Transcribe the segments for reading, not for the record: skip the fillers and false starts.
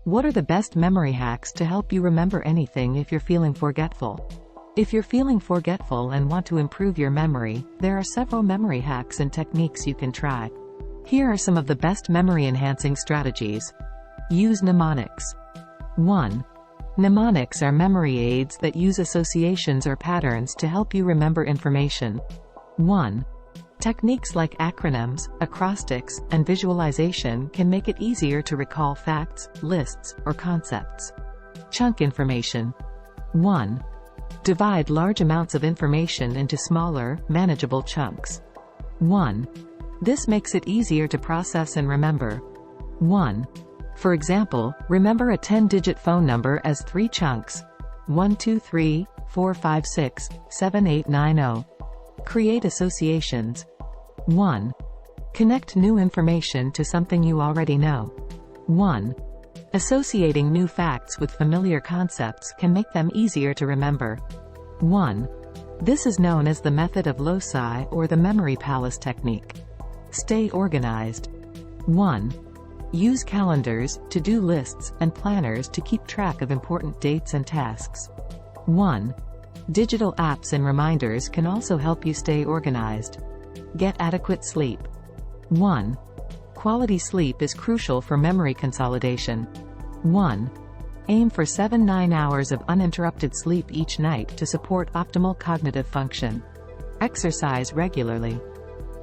What are the best memory hacks to help you remember anything if you're feeling forgetful? If you're feeling forgetful and want to improve your memory, there are several memory hacks and techniques you can try. Here are some of the best memory-enhancing strategies. Use mnemonics. 1. Mnemonics are memory aids that use associations or patterns to help you remember information. 1. Techniques like acronyms, acrostics, and visualization can make it easier to recall facts, lists, or concepts. Chunk information. 1. Divide large amounts of information into smaller, manageable chunks. 1. This makes it easier to process and remember. 1. For example, remember a 10-digit phone number as 3 chunks: 1 2 3 4 5 6 7 8 9 0. Create associations. 1. Connect new information to something you already know. 1. Associating new facts with familiar concepts can make them easier to remember. 1. This is known as the method of loci or the memory palace technique. Stay organized. 1. Use calendars, to-do lists, and planners to keep track of important dates and tasks. 1. Digital apps and reminders can also help you stay organized. Get adequate sleep. 1. Quality sleep is crucial for memory consolidation. 1. Aim for 7-9 hours of uninterrupted sleep each night to support optimal cognitive function. Exercise regularly.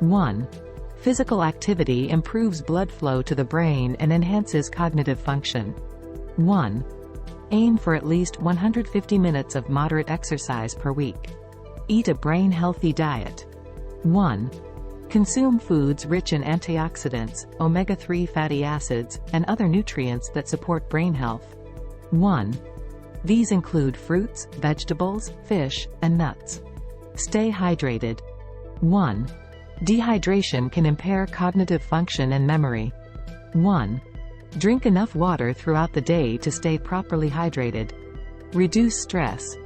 1. Physical activity improves blood flow to the brain and enhances cognitive function. 1. Aim for at least 150 minutes of moderate exercise per week. Eat a brain-healthy diet. 1. Consume foods rich in antioxidants, omega-3 fatty acids, and other nutrients that support brain health. 1. These include fruits, vegetables, fish, and nuts. Stay hydrated. 1. Dehydration can impair cognitive function and memory. 1. Drink enough water throughout the day to stay properly hydrated. Reduce stress.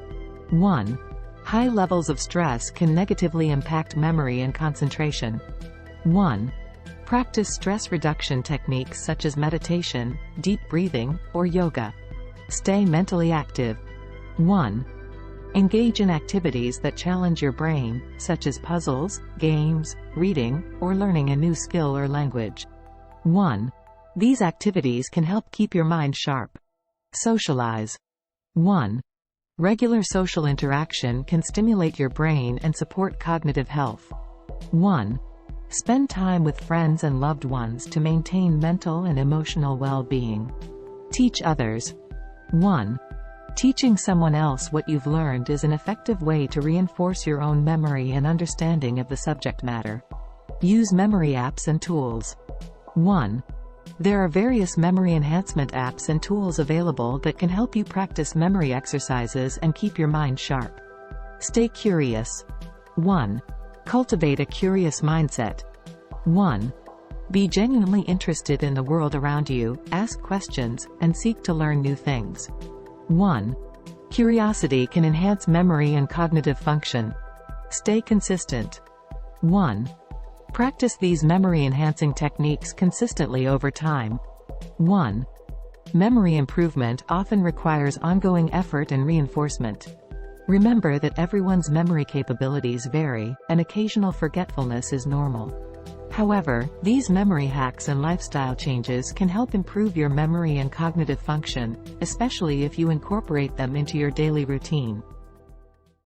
1. High levels of stress can negatively impact memory and concentration. 1. Practice stress reduction techniques such as meditation, deep breathing, or yoga. Stay mentally active. 1. Engage in activities that challenge your brain, such as puzzles, games, reading, or learning a new skill or language. 1. These activities can help keep your mind sharp. Socialize. 1. Regular social interaction can stimulate your brain and support cognitive health. 1. Spend time with friends and loved ones to maintain mental and emotional well-being. Teach others. 1. Teaching someone else what you've learned is an effective way to reinforce your own memory and understanding of the subject matter. Use memory apps and tools. 1. There are various memory enhancement apps and tools available that can help you practice memory exercises and keep your mind sharp. Stay curious. 1. Cultivate a curious mindset. 1. Be genuinely interested in the world around you, ask questions, and seek to learn new things. 1. Curiosity can enhance memory and cognitive function. Stay consistent. 1. Practice these memory-enhancing techniques consistently over time. 1. Memory improvement often requires ongoing effort and reinforcement. Remember that everyone's memory capabilities vary, and occasional forgetfulness is normal. However, these memory hacks and lifestyle changes can help improve your memory and cognitive function, especially if you incorporate them into your daily routine.